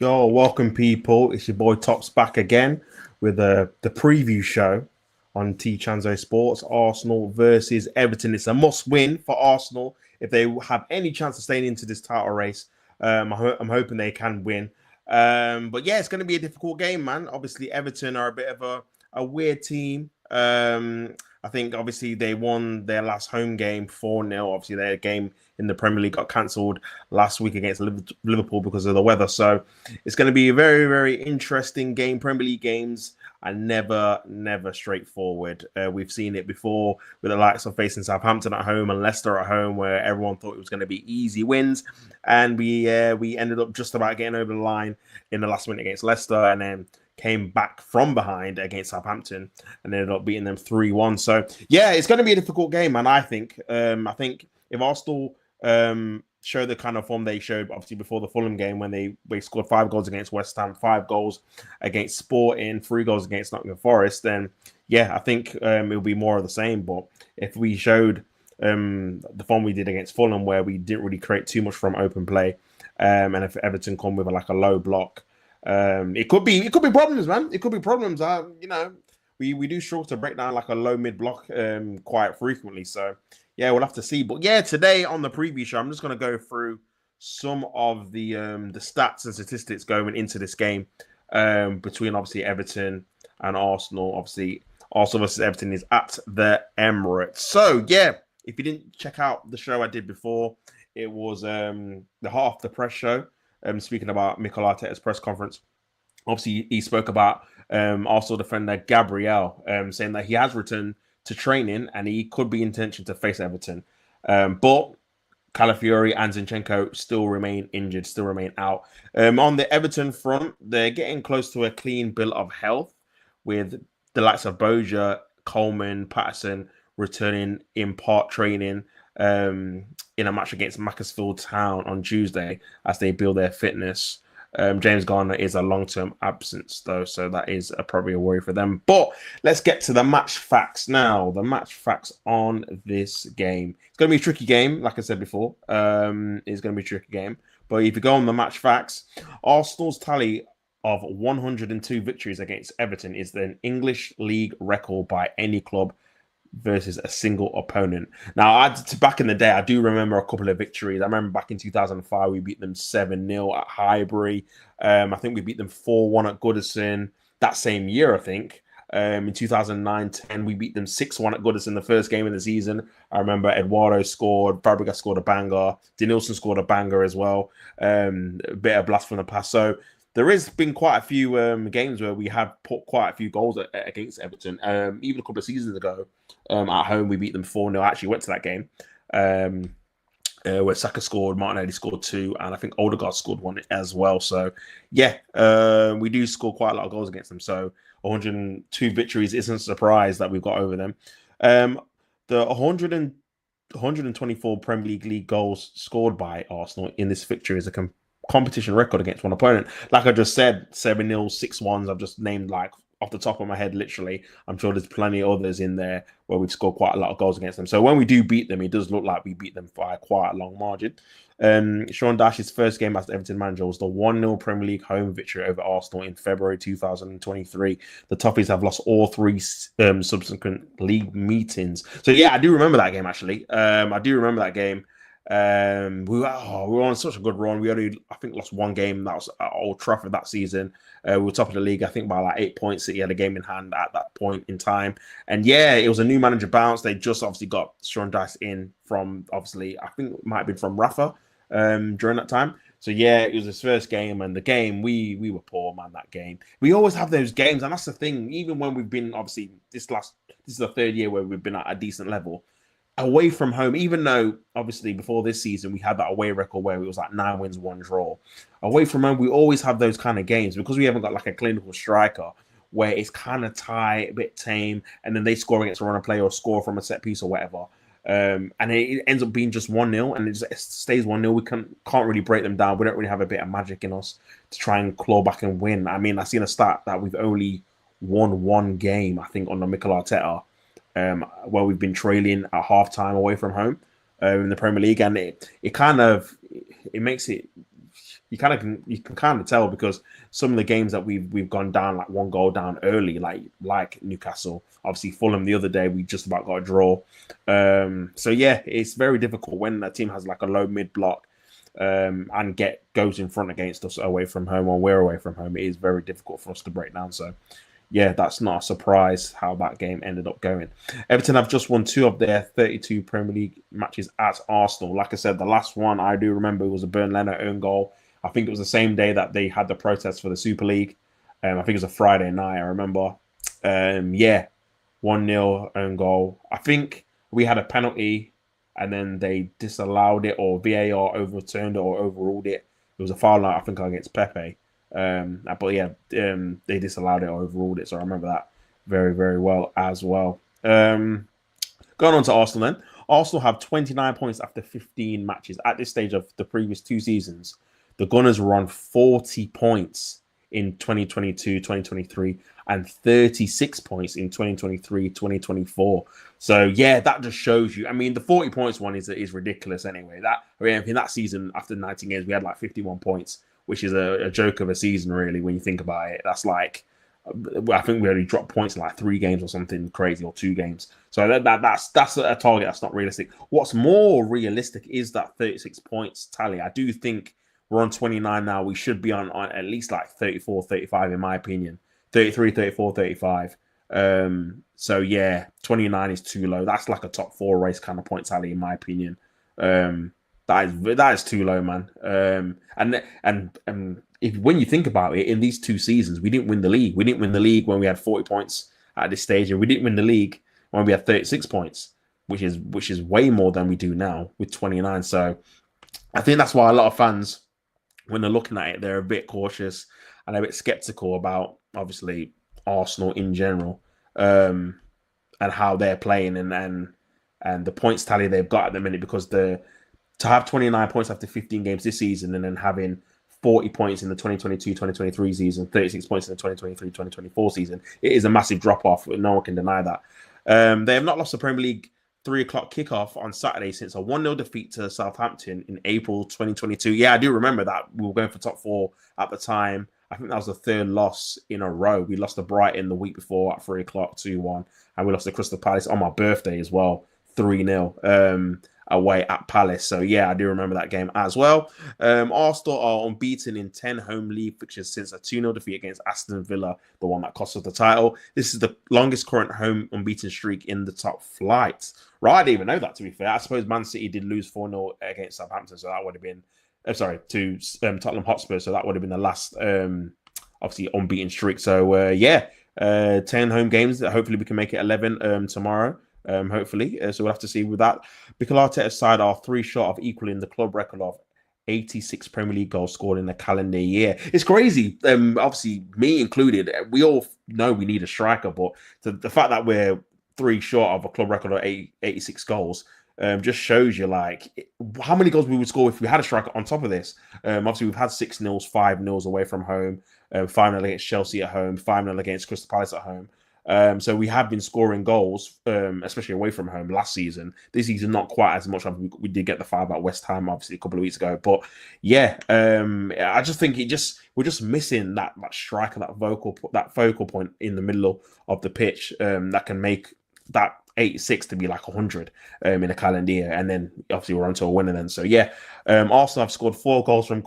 Yo, welcome people. It's your boy Tops back again with the preview show on Chanzo Sports. Arsenal versus Everton. It's a must win for Arsenal if they have any chance of staying into this title race. I'm hoping they can win. But yeah, it's going to be a difficult game, man. Obviously, Everton are a bit of a weird team. I think obviously they won their last home game 4-0. Obviously, their game in the Premier League got cancelled last week against Liverpool because of the weather. So it's going to be a very, very interesting game. Premier League games are never straightforward. We've seen it before with the likes of facing Southampton at home and Leicester at home, where everyone thought it was going to be easy wins, and we ended up just about getting over the line in the last minute against Leicester, and then came back from behind against Southampton and ended up beating them 3-1. So yeah, it's going to be a difficult game, and I think if Arsenal show the kind of form they showed obviously before the Fulham game when they scored 5 goals against West Ham, 5 goals against Sporting, 3 goals against Nottingham Forest, then yeah, I think it'll be more of the same. But if we showed the form we did against Fulham, where we didn't really create too much from open play, and if Everton come with like a low block, it could be problems, man. It could be problems. We do struggle to break down like a low mid block quite frequently. So yeah, we'll have to see. But yeah, today on the preview show, I'm just going to go through some of the stats and statistics going into this game between obviously Everton and Arsenal. Obviously, Arsenal versus Everton is at the Emirates. So yeah, if you didn't check out the show I did before, it was the Half the Press show. Speaking about Mikel Arteta's press conference, obviously he spoke about Arsenal defender Gabriel, saying that he has returned to training and he could be intention to face Everton. But Calafiori and Zinchenko still remain injured, still remain out. On the Everton front, they're getting close to a clean bill of health with the likes of Boja, Coleman, Patterson returning in part training in a match against Macclesfield Town on Tuesday as they build their fitness. James Garner is a long-term absence, though, so that is probably a worry for them. But let's get to the match facts now. The match facts on this game. It's going to be a tricky game, like I said before. It's going to be a tricky game. But if you go on the match facts, Arsenal's tally of 102 victories against Everton is an English league record by any club versus a single opponent. Now, back in the day, I do remember a couple of victories. I remember back in 2005, we beat them 7-0 at Highbury. I think we beat them 4-1 at Goodison that same year, I think. In 2009-10, we beat them 6-1 at Goodison the first game of the season. I remember Eduardo scored, Fabregas scored a banger, Denilson scored a banger as well. A bit of blast from the past. So there has been quite a few games where we have put quite a few goals against Everton. Even a couple of seasons ago, at home, we beat them 4-0. I actually went to that game where Saka scored, Martinelli scored 2, and I think Odegaard scored 1 as well. So, yeah, we do score quite a lot of goals against them. So 102 victories isn't a surprise that we've got over them. The 124 Premier League goals scored by Arsenal in this fixture is a competition record against one opponent. Like I just said, 7-0, 6-1s. I've just named like off the top of my head, literally. I'm sure there's plenty of others in there where we've scored quite a lot of goals against them. So when we do beat them, it does look like we beat them by quite a long margin. Sean Dyche's first game as Everton manager was the 1-0 Premier League home victory over Arsenal in February 2023. The Toffees have lost all 3 subsequent league meetings. So yeah, I do remember that game actually. I do remember that game. We were on such a good run. We only, I think, lost 1 game. That was at Old Trafford that season. We were top of the league, I think, by like 8 points. City had a game in hand at that point in time. And yeah, it was a new manager bounce. They just obviously got Sean Dyche in from, obviously, I think it might have been from Rafa during that time. So yeah, it was his first game, and the game we were poor, man. That game, we always have those games, and that's the thing. Even when we've been obviously this is the 3rd year where we've been at a decent level. Away from home, even though obviously before this season we had that away record where it was like 9 wins, 1 draw. Away from home, we always have those kind of games because we haven't got like a clinical striker where it's kind of tight, a bit tame, and then they score against a run of play or score from a set piece or whatever. And it ends up being just 1-0 and it stays 1-0. We can't really break them down. We don't really have a bit of magic in us to try and claw back and win. I mean, I've seen a stat that we've only won 1 game, I think, on the Mikel Arteta. Where we've been trailing at halftime away from home in the Premier League, and it makes it you can kind of tell because some of the games that we've gone down like 1 goal down early, like Newcastle, obviously Fulham the other day, we just about got a draw. So yeah, it's very difficult when a team has like a low mid block and goes in front against us away from home or we're away from home. It is very difficult for us to break down. So yeah, that's not a surprise how that game ended up going. Everton have just won 2 of their 32 Premier League matches at Arsenal. Like I said, the last one I do remember was a Bernd Leno own goal. I think it was the same day that they had the protest for the Super League. I think it was a Friday night, I remember. Yeah, 1-0 own goal. I think we had a penalty and then they disallowed it, or VAR overturned it or overruled it. It was a foul, I think, against Pepe. But yeah, they disallowed it or overruled it. So I remember that very, very well as well. Going on to Arsenal then. Arsenal have 29 points after 15 matches. At this stage of the previous 2 seasons, the Gunners were on 40 points in 2022, 2023, and 36 points in 2023, 2024. So yeah, that just shows you. I mean, the 40 points one is ridiculous anyway. In that season, after 19 games, we had like 51 points, which is a joke of a season, really, when you think about it. That's like, I think we only dropped points in like 3 games or something crazy, or 2 games. So that's a target that's not realistic. What's more realistic is that 36 points tally. I do think we're on 29 now. We should be on at least like 34, 35, in my opinion. 33, 34, 35. So yeah, 29 is too low. That's like a top 4 race kind of point tally, in my opinion. That is too low, man. And if when you think about it, in these 2 seasons, we didn't win the league. We didn't win the league when we had 40 points at this stage, and we didn't win the league when we had 36 points, which is way more than we do now with 29. So I think that's why a lot of fans, when they're looking at it, they're a bit cautious and a bit skeptical about, obviously, Arsenal in general, and how they're playing and the points tally they've got at the minute, because to have 29 points after 15 games this season and then having 40 points in the 2022-2023 season, 36 points in the 2023-2024 season, it is a massive drop-off. No one can deny that. They have not lost the Premier League 3:00 kickoff on Saturday since a 1-0 defeat to Southampton in April 2022. Yeah, I do remember that. We were going for top 4 at the time. I think that was the 3rd loss in a row. We lost to Brighton the week before at 3:00, 2-1. And we lost to Crystal Palace on my birthday as well, 3-0 away at Palace. So yeah, I do remember that game as well. Arsenal are unbeaten in 10 home league fixtures since a 2-0 defeat against Aston Villa, the one that cost us the title. This is the longest current home unbeaten streak in the top flight. Right, I didn't even know that, to be fair. I suppose Man City did lose 4-0 against Southampton, so that would have been to Tottenham Hotspur, so that would have been the last obviously unbeaten streak. So yeah, 10 home games. Hopefully we can make it 11 tomorrow. Hopefully, so we'll have to see with that. Mikel Arteta's side are 3 short of equaling the club record of 86 Premier League goals scored in a calendar year. It's crazy. Obviously, me included. We all know we need a striker, but the fact that we're 3 short of a club record of 86 goals just shows you like how many goals we would score if we had a striker on top of this. Obviously, we've had 6-0, 5-0 away from home, 5-0 against Chelsea at home, 5-0 against Crystal Palace at home. So we have been scoring goals, especially away from home last season. This season, not quite as much. We did get the 5 at West Ham, obviously, a couple of weeks ago. But yeah, I just think we're just missing that striker, that focal point in the middle of the pitch that can make that 86 to be like 100 in a calendar year, and then obviously we're on to a winner then. So yeah, Arsenal have scored 4 goals from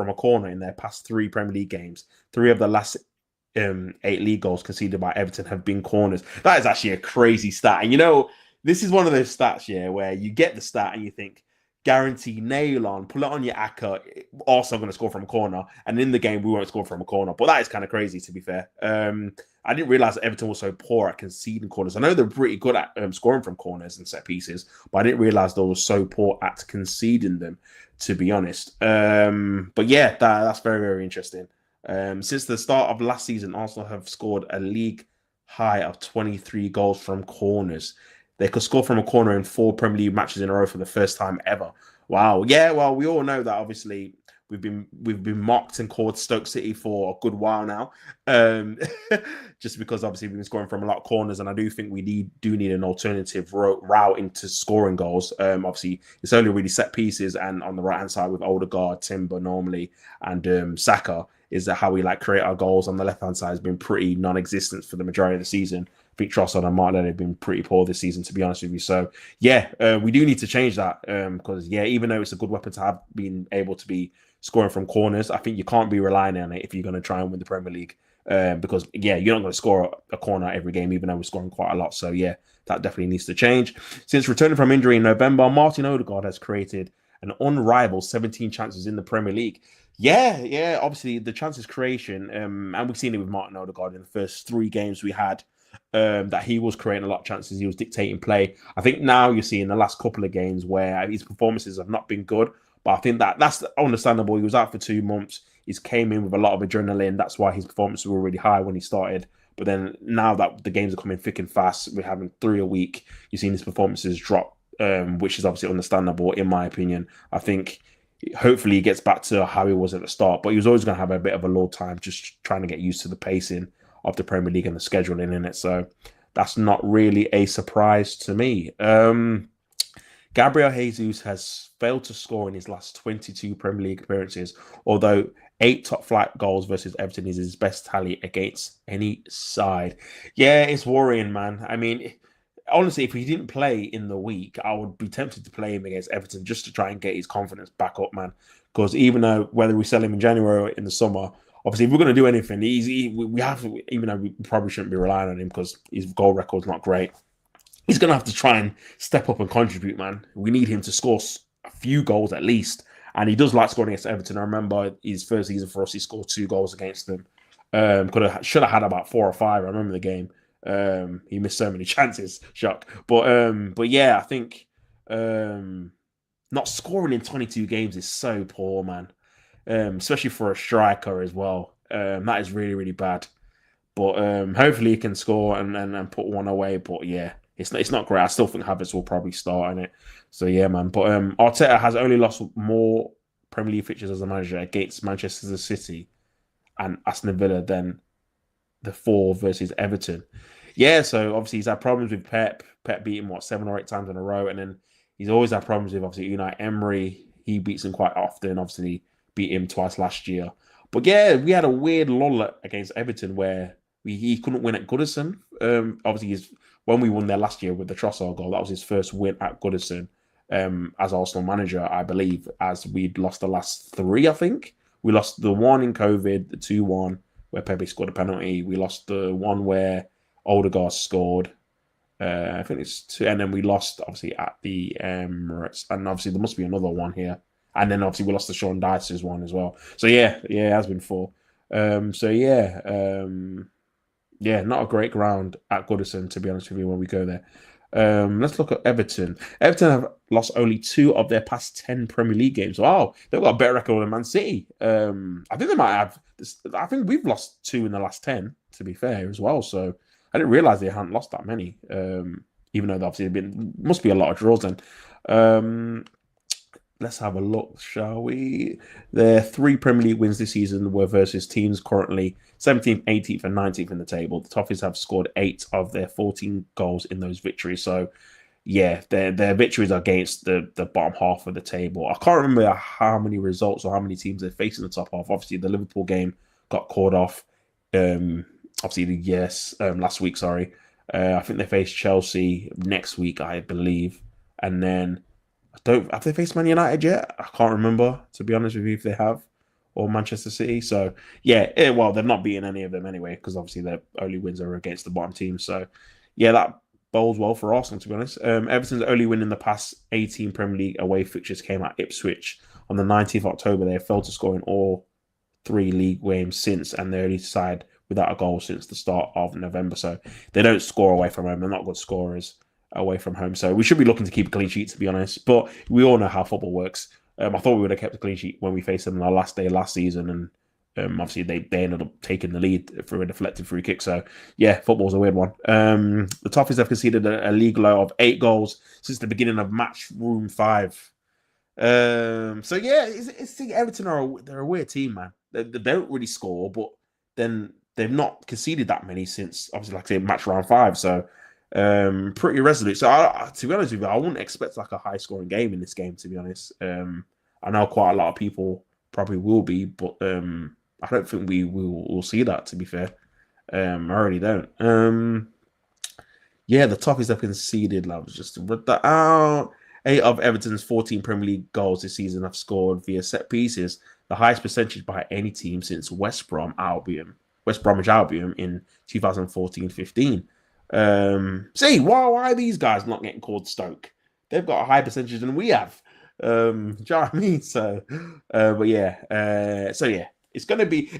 a corner in their past 3 Premier League games. 3 of the last 8 league goals conceded by Everton have been corners. That is actually a crazy stat. And you know, this is one of those stats, yeah, where you get the stat and you think, guarantee, nail on, pull it on your ACCA, also going to score from a corner. And in the game, we won't score from a corner. But that is kind of crazy, to be fair. I didn't realize that Everton was so poor at conceding corners. I know they're pretty good at scoring from corners and set pieces, but I didn't realize they were so poor at conceding them, to be honest. But yeah, that's very, very interesting. Since the start of last season, Arsenal have scored a league high of 23 goals from corners. They could score from a corner in 4 Premier League matches in a row for the first time ever. Wow. Yeah, well, we all know that, obviously, we've mocked and called Stoke City for a good while now, um, just because obviously we've been scoring from a lot of corners, and I do think we do need an alternative route into scoring goals. Obviously it's only really set pieces, and on the right hand side with Odegaard, Timber normally, and Saka is that how we like create our goals. On the left hand side has been pretty non-existent for the majority of the season. I think Trossard and Martinelli have been pretty poor this season, to be honest with you. So yeah, we do need to change that because even though it's a good weapon to have, being able to be scoring from corners, I think you can't be relying on it if you're going to try and win the Premier League. Because you're not going to score a corner every game, even though we're scoring quite a lot. So yeah, that definitely needs to change. Since returning from injury in November, Martin Odegaard has created an unrivaled 17 chances in the Premier League. Yeah, obviously the chances creation, and we've seen it with Martin Odegaard in the first 3 games we had, that he was creating a lot of chances. He was dictating play. I think now you're seeing the last couple of games where his performances have not been good, but I think that's understandable. He was out for 2 months. He's came in with a lot of adrenaline. That's why his performances were really high when he started. But then now that the games are coming thick and fast, we're having 3 a week, you've seen his performances drop, which is obviously understandable in my opinion. I think hopefully he gets back to how he was at the start, but he was always going to have a bit of a low time just trying to get used to the pacing of the Premier League and the scheduling in it. So that's not really a surprise to me. Gabriel Jesus has failed to score in his last 22 Premier League appearances, although 8 top-flight goals versus Everton is his best tally against any side. Yeah, it's worrying, man. I mean, honestly, if he didn't play in the week, I would be tempted to play him against Everton just to try and get his confidence back up, man. Because even though whether we sell him in January or in the summer, obviously, if we're going to do anything, we have to, even though we probably shouldn't be relying on him because his goal record's not great, he's going to have to try and step up and contribute, man. We need him to score a few goals at least. And he does like scoring against Everton. I remember his first season for us, he scored 2 goals against them. Should have had about 4 or 5. I remember the game. He missed so many chances, shock. But yeah, I think not scoring in 22 games is so poor, man. Especially for a striker as well. That is really, really bad. But hopefully he can score and put one away. But yeah, it's not great. I still think Havertz will probably start in it. So yeah, man. But Arteta has only lost more Premier League fixtures as a manager against Manchester City and Aston Villa than the 4 versus Everton. Yeah, so obviously he's had problems with Pep. Pep beat him 7 or 8 times in a row, and then he's always had problems with obviously Unai Emery. He beats him quite often. Obviously beat him twice last year. But yeah, we had a weird lull against Everton where he couldn't win at Goodison. Obviously, when we won there last year with the Trossard goal, that was his first win at Goodison as Arsenal manager, I believe, as we'd lost the last 3, I think. We lost the 1 in COVID, the 2-1, where Pepe scored a penalty. We lost the 1 where Odegaard scored. I think it's 2. And then we lost, obviously, at the Emirates. And obviously, there must be another one here. And then, obviously, we lost the Sean Dyche's one as well. So, yeah, it has been 4. Not a great ground at Goodison, to be honest with you, when we go there. Let's look at Everton. Everton have lost only 2 of their past 10 Premier League games. Wow, they've got a better record than Man City. I think they might have. I think we've lost 2 in the last 10, to be fair, as well. So I didn't realize they hadn't lost that many, even though obviously must be a lot of draws then. Let's have a look, shall we? Their 3 Premier League wins this season were versus teams currently 17th, 18th, and 19th in the table. The Toffees have scored 8 of their 14 goals in those victories. So, yeah, their victories are against the bottom half of the table. I can't remember how many results or how many teams they faced in the top half. Obviously, the Liverpool game got called off. Last week, sorry. I think they face Chelsea next week, I believe. And then have they faced Man United yet? I can't remember, to be honest with you, if they have, or Manchester City. So yeah, they've not beaten any of them anyway, because obviously their only wins are against the bottom teams. So yeah, that bodes well for Arsenal, to be honest. Everton's only win in the past 18 Premier League away fixtures came at Ipswich on the 19th of October. They have failed to score in all 3 league games since, and they're only side without a goal since the start of November. So they don't score away from home. They're not good scorers away from home. So we should be looking to keep a clean sheet, to be honest. But we all know how football works. I thought we would have kept a clean sheet when we faced them on our last day last season. And obviously they ended up taking the lead through a deflected free kick. So yeah, football's a weird one. The Toffees have conceded a league low of 8 goals since the beginning of match room 5. So yeah, Everton they're a weird team, man. They don't really score, but then they've not conceded that many since obviously, like I say, match round 5. So pretty resolute. So to be honest with you, I wouldn't expect like a high scoring game in this game. To be honest, I know quite a lot of people probably will be, but I don't think we will see that. To be fair, I really don't. Yeah, the toughest they've conceded, love, just to read that out. 8 of Everton's 14 Premier League goals this season have scored via set pieces, the highest percentage by any team since West Bromwich Albion in 2014-15. Why are these guys not getting called Stoke? They've got a higher percentage than we have. Do you know what I mean? So it's gonna be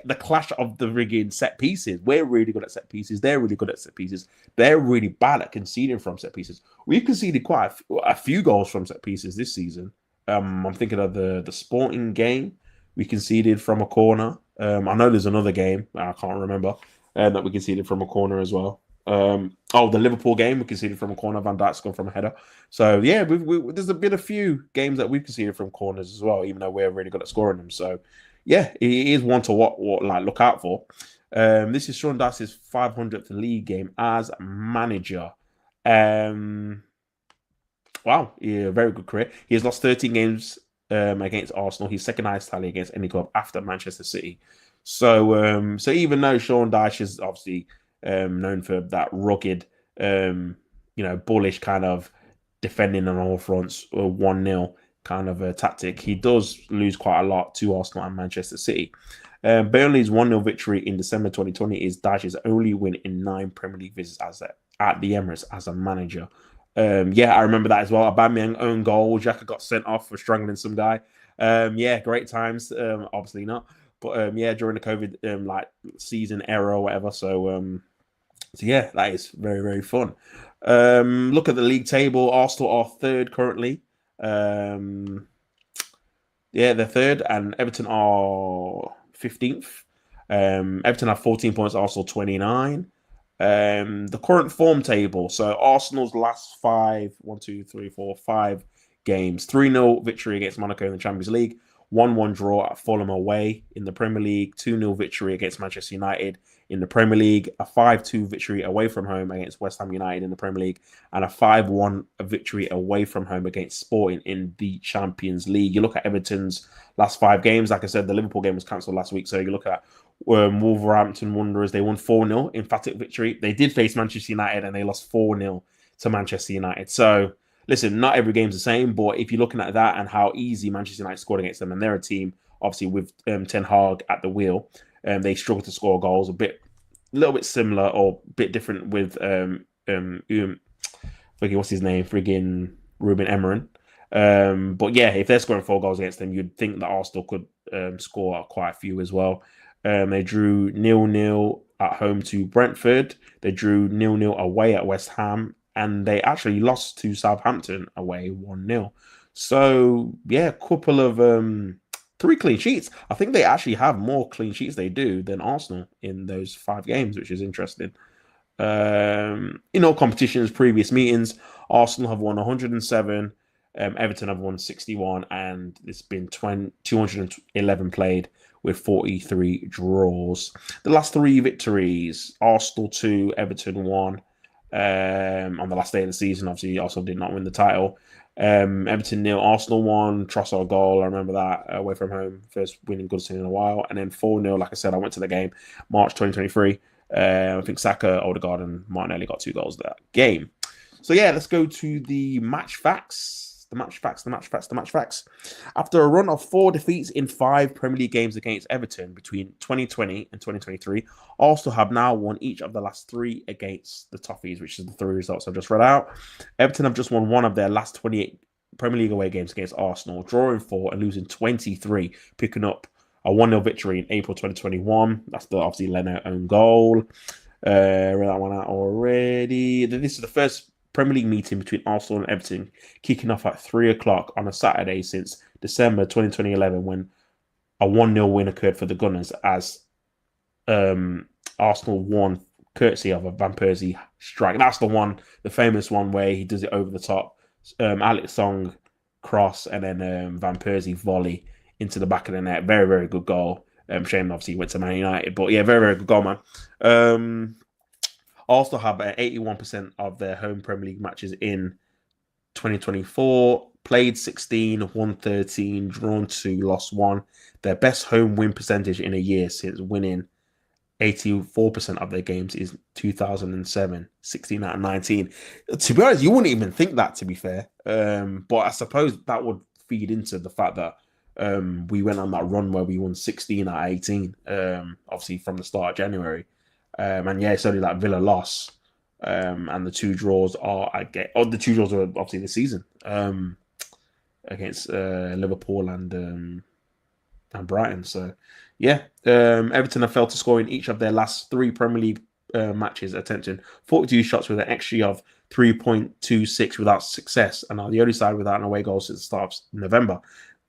the clash of the rigging set pieces. We're really good at set pieces. They're really good at set pieces. They're really bad at conceding from set pieces. We've conceded quite a few goals from set pieces this season. I'm thinking of the Sporting game. We conceded from a corner. I know there's another game I can't remember that we conceded from a corner as well. The Liverpool game we conceded from a corner. Van Dijk's gone from a header. So yeah, there's been a few games that we've conceded from corners as well, even though we're really good at scoring them. So yeah, it is one to what look out for. This is Sean Dyche's 500th league game as manager. Wow, yeah, very good career. He has lost 13 games against Arsenal. His second highest tally against any club after Manchester City. So even though Sean Dyche is obviously known for that rugged, bullish kind of defending on all fronts, 1-0 kind of a tactic, he does lose quite a lot to Arsenal and Manchester City. Burnley's 1-0 victory in December 2020 is Dyche's only win in 9 Premier League visits at the Emirates as a manager. I remember that as well. Aubameyang own goal. Xhaka got sent off for strangling some guy. Great times. Obviously not, but during the COVID season era or whatever. So yeah, that is very, very fun. Look at the league table. Arsenal are third currently. They're third, and Everton are 15th. Everton have 14 points. Arsenal 29. The current form table. So Arsenal's last 5 games: 3-0 victory against Monaco in the Champions League, 1-1 draw at Fulham away in the Premier League, 2-0 victory against Manchester United in the Premier League, a 5-2 victory away from home against West Ham United in the Premier League, and a 5-1 victory away from home against Sporting in the Champions League. You look at Everton's last 5 games. Like I said, the Liverpool game was cancelled last week, so you look at Wolverhampton Wanderers. They won 4-0, emphatic victory. They did face Manchester United and they lost 4-0 to Manchester United. So listen, not every game's the same, but if you're looking at that and how easy Manchester United scored against them, and they're a team obviously with Ten Hag at the wheel, they struggle to score goals. A little bit similar or a bit different with what's his name, friggin' Ruben Amorim. But yeah, if they're scoring 4 goals against them, you'd think that Arsenal could score quite a few as well. They drew 0-0 at home to Brentford. They drew 0-0 away at West Ham, and they actually lost to Southampton away 1-0. So yeah, couple of 3 clean sheets. I think they actually have more clean sheets they do than Arsenal in those 5 games, which is interesting. In all competitions, previous meetings, Arsenal have won 107, Everton have won 61, and it's been 211 played with 43 draws. The last 3 victories, Arsenal 2, Everton 1. On the last day of the season, obviously, Arsenal did not win the title. Everton 0, Arsenal 1, Trossard goal. I remember that away from home, first winning Goodison in a while, and then 4-0. Like I said, I went to the game March 2023. I think Saka, Odegaard, and Martinelli got 2 goals that game. So yeah, let's go to the match facts. The match facts. After a run of 4 defeats in 5 Premier League games against Everton between 2020 and 2023, Arsenal have now won each of the last 3 against the Toffees, which is the 3 results I've just read out. Everton have just won 1 of their last 28 Premier League away games against Arsenal, drawing 4 and losing 23, picking up a 1-0 victory in April 2021. That's the obviously Leno own goal. Read that one out already. This is the first Premier League meeting between Arsenal and Everton, kicking off at 3 o'clock on a Saturday since December 2011, when a 1-0 win occurred for the Gunners as Arsenal won courtesy of a Van Persie strike. That's the famous one where he does it over the top. Alex Song cross, and then Van Persie volley into the back of the net. Very, very good goal. Shame, obviously, he went to Man United. But yeah, very, very good goal, man. Arsenal have 81% of their home Premier League matches in 2024. Played 16, won 13, drawn 2, lost 1. Their best home win percentage in a year since winning 84% of their games is 2007, 16 out of 19. To be honest, you wouldn't even think that, to be fair. But I suppose that would feed into the fact that we went on that run where we won 16 out of 18, obviously from the start of January. And yeah, it's only that Villa loss. And the 2 draws are, the 2 draws are obviously this season against Liverpool and Brighton. So, yeah, Everton have failed to score in each of their last 3 Premier League matches. Attention, 42 shots with an XG of 3.26 without success, and are the only side without an away goal since the start of November.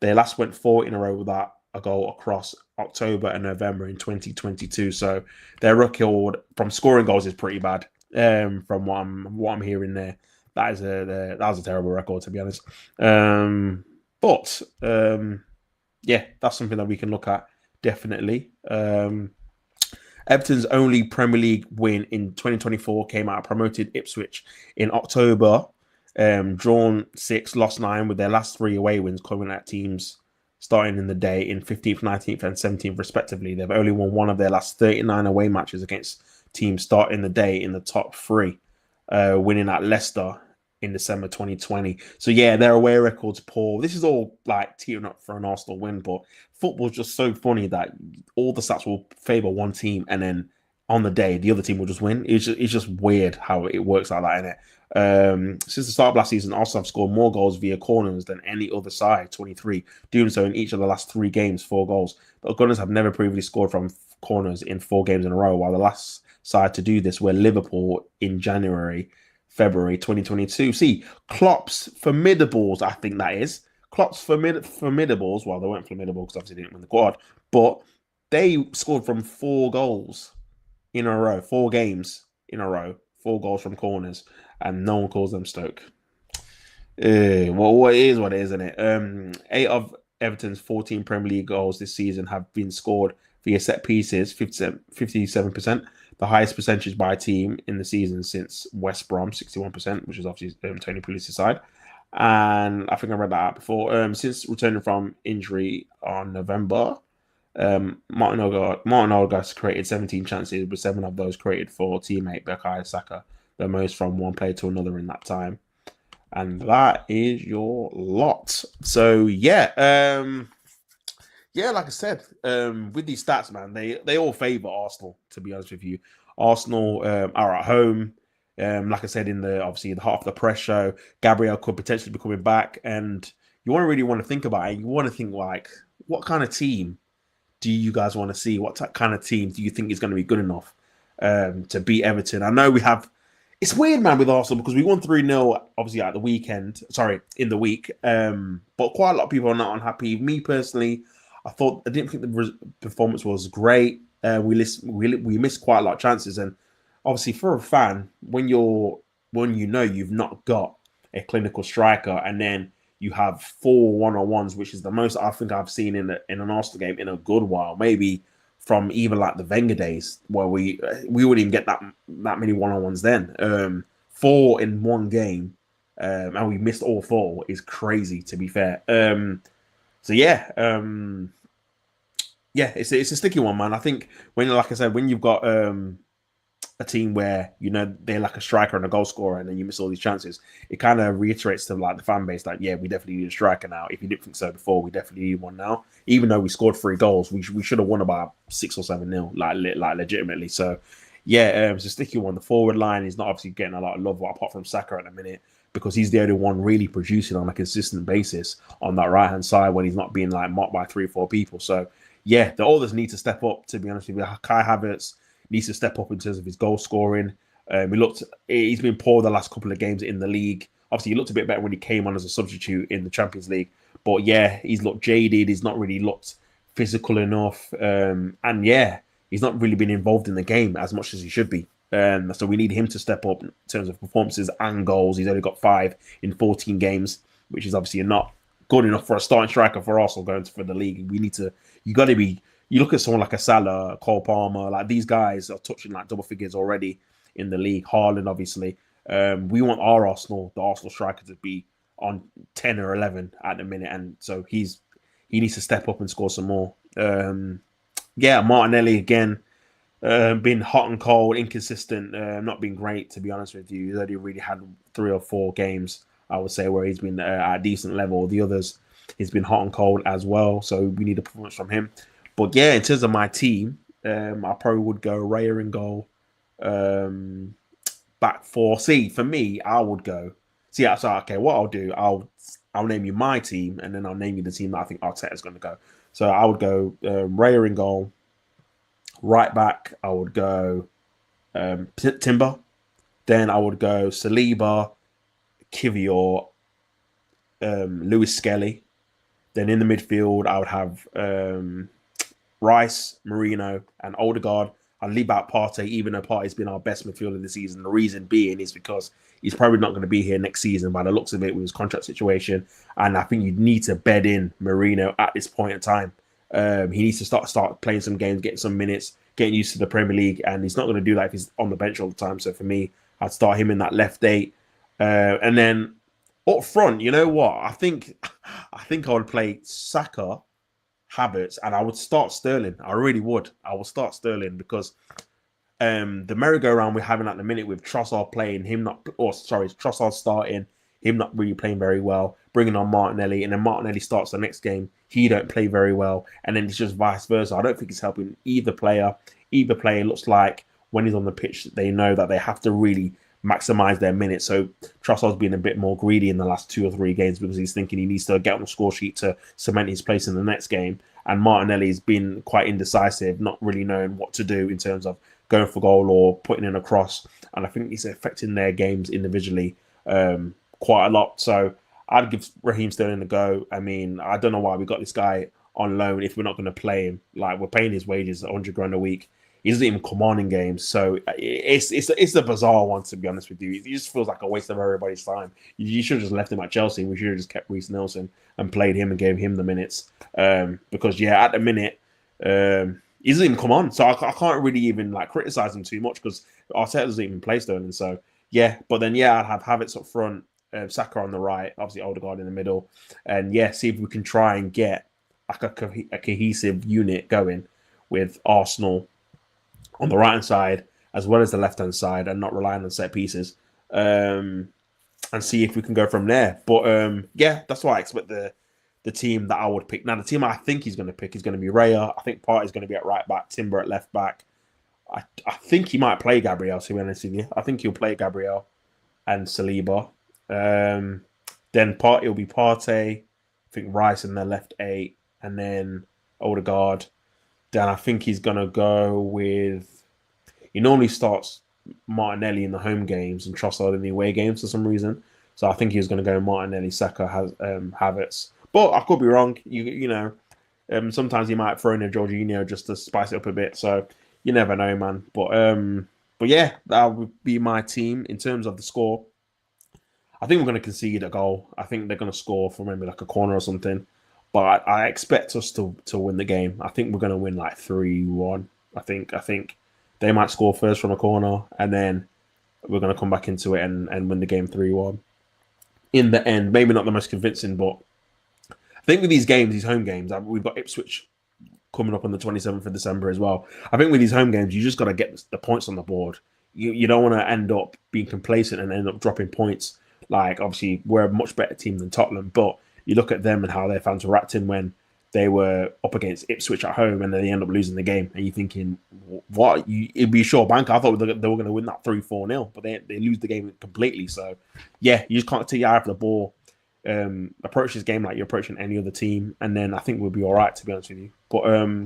They last went 4 in a row without a goal across October and November in 2022. So their record from scoring goals is pretty bad. From what I'm hearing there, that was a terrible record, to be honest. But yeah, that's something that we can look at, definitely. Everton's only Premier League win in 2024 came out of promoted Ipswich in October. Drawn 6, lost 9, with their last 3 away wins coming at teams starting in the day in 15th, 19th, and 17th, respectively. They've only won 1 of their last 39 away matches against teams starting the day in the top 3, winning at Leicester in December 2020. So yeah, their away record's poor. This is all like teeing up for an Arsenal win, but football's just so funny that all the stats will favour one team, and then on the day the other team will just win. It's just weird how it works like that, innit? Since the start of last season, Arsenal have scored more goals via corners than any other side, 23, doing so in each of the last 3 games, 4 goals. The Gunners have never previously scored from corners in 4 games in a row, while the last side to do this were Liverpool in February 2022. See, Klopp's formidables, I think that is. Klopp's formidables, well, they weren't formidable because obviously they didn't win the quad, but they scored from 4 goals in a row, 4 games in a row, 4 goals from corners, and no one calls them Stoke. Well, what it is, isn't it? 8 of Everton's 14 Premier League goals this season have been scored via set pieces, 57%. The highest percentage by a team in the season since West Brom, 61%, which is obviously Tony Pulis's side. And I think I read that out before. Since returning from injury on November, Martin Odegaard has created 17 chances, with 7 of those created for teammate Bukayo Saka, the most from one player to another in that time. And that is your lot. So yeah, like I said, with these stats, man, they all favour Arsenal, to be honest with you. Arsenal are at home. Like I said, in the half of the press show, Gabriel could potentially be coming back, and you really want to think about it. You want to think, like, what kind of team do you guys want to see? What kind of team do you think is going to be good enough to beat Everton? I know we have. It's weird, man, with Arsenal, because we won 3-0, obviously, at the weekend. Sorry, in the week. But quite a lot of people are not unhappy. Me, personally, I didn't think the performance was great. We missed quite a lot of chances. And obviously, for a fan, when you know you've not got a clinical striker, and then you have 4 one-on-ones, which is the most I think I've seen in an Arsenal game in a good while, maybe from even like the Wenger days, where we wouldn't even get that many one-on-ones then. 4 in one game, and we missed all 4 is crazy, to be fair. So yeah, it's a sticky one, man. I think when you've got a team where they're like a striker and a goal scorer, and then you miss all these chances, it kind of reiterates to like the fan base that we definitely need a striker now. If you didn't think so before, we definitely need one now. Even though we scored 3 goals, we should have won about 6 or 7-0, like legitimately. So it's a sticky one. The forward line is not obviously getting a lot of love, apart from Saka at the minute, because he's the only one really producing on a consistent basis on that right hand side when he's not being like mocked by 3 or 4 people. So the others need to step up. To be honest with you, Kai Havertz needs to step up in terms of his goal scoring. He's been poor the last couple of games in the league. Obviously, he looked a bit better when he came on as a substitute in the Champions League. But he's looked jaded. He's not really looked physical enough. He's not really been involved in the game as much as he should be. So we need him to step up in terms of performances and goals. He's only got 5 in 14 games, which is obviously not good enough for a starting striker for Arsenal going for the league. You got to be. You look at someone like a Salah, Cole Palmer, like these guys are touching like double figures already in the league. Haaland, obviously. We want the Arsenal striker, to be on 10 or 11 at the minute, and so he needs to step up and score some more. Martinelli again, been hot and cold, inconsistent, not been great, to be honest with you. He's only really had 3 or 4 games, I would say, where he's been at a decent level. The others, he's been hot and cold as well, so we need a performance from him. But yeah, in terms of my team, I probably would go Raya in goal, back 4. See, for me, I would go. See, so okay, what I'll do, I'll name you my team, and then I'll name you the team that I think Arteta's going to go. So I would go Raya in goal. Right back, I would go Timber. Then I would go Saliba, Kivior, Lewis Skelly. Then in the midfield, I would have Rice, Marino, and Odegaard. I'd leave out Partey, even though Partey's been our best midfielder this season. The reason being is because he's probably not going to be here next season by the looks of it with his contract situation. And I think you need to bed in Marino at this point in time. He needs to start playing some games, getting some minutes, getting used to the Premier League, and he's not going to do that if he's on the bench all the time. So for me, I'd start him in that left 8, and then up front. You know what? I think I would play Saka, Havertz, and I would start Sterling. I really would. I will start Sterling because the merry-go-round we're having at the minute with Trossard playing, Trossard starting, him not really playing very well, bringing on Martinelli, and then Martinelli starts the next game, he don't play very well, and then it's just vice versa. I don't think it's helping either player. Either player looks like when he's on the pitch, they know that they have to really maximize their minutes. So Trossard's been a bit more greedy in the last 2 or 3 games because he's thinking he needs to get on the score sheet to cement his place in the next game. And Martinelli's been quite indecisive, not really knowing what to do in terms of going for goal or putting in a cross. And I think it's affecting their games individually quite a lot. So I'd give Raheem Sterling a go. I mean, I don't know why we got this guy on loan if we're not going to play him. Like, we're paying his wages, 100 grand a week. He doesn't even come on in games. So it's a bizarre one, to be honest with you. It just feels like a waste of everybody's time. You should have just left him at Chelsea. We should have just kept Reece Nelson and played him and gave him the minutes. Because, at the minute, he doesn't even come on. So I can't really even criticize him too much because Arteta doesn't even play Sterling. So, but then, I'd have Havertz up front, Saka on the right, obviously Odegaard in the middle. And, see if we can try and get a cohesive unit going with Arsenal on the right-hand side as well as the left-hand side and not relying on set pieces, and see if we can go from there. But, that's why I expect the team that I would pick. Now, the team I think he's going to pick is going to be Raya. I think Partey's going to be at right back, Timber at left back. I think he might play Gabriel, to be honest with you. I think he'll play Gabriel and Saliba. Then Partey will be Partey. I think Rice in the left 8, and then Odegaard. Then I think he's going to go with... He normally starts Martinelli in the home games and Trossard in the away games for some reason. So I think he was going to go Martinelli, Saka, Havertz. But I could be wrong. Sometimes he might throw in a Jorginho just to spice it up a bit. So you never know, man. But that would be my team. In terms of the score, I think we're going to concede a goal. I think they're going to score from maybe a corner or something. But I expect us to win the game. I think we're going to win 3-1. I think they might score first from a corner, and then we're going to come back into it and win the game 3-1. In the end, maybe not the most convincing, but I think with these games, these home games, we've got Ipswich coming up on the 27th of December as well. I think with these home games, you just got to get the points on the board. You don't want to end up being complacent and end up dropping points. Obviously, we're a much better team than Tottenham, but you look at them and how their fans were reacting when they were up against Ipswich at home and then they end up losing the game. And you're thinking, what? It'd be a sure bank. I thought they were going to win that 3-4-0, but they lose the game completely. So, you just can't take your eye off the ball. Approach this game like you're approaching any other team. And then I think we'll be all right, to be honest with you. But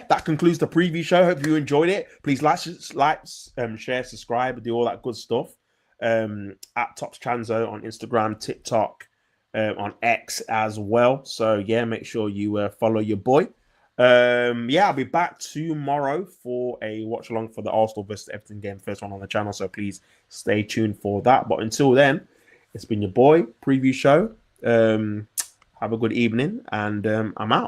that concludes the preview show. Hope you enjoyed it. Please like, share, subscribe, and do all that good stuff. At Tops Chanzo on Instagram, TikTok, on X as well. So make sure you follow your boy. I'll be back tomorrow for a watch along for the Arsenal vs Everton game, first one on the channel. So please stay tuned for that. But until then, it's been your boy preview show. Have a good evening, and I'm out.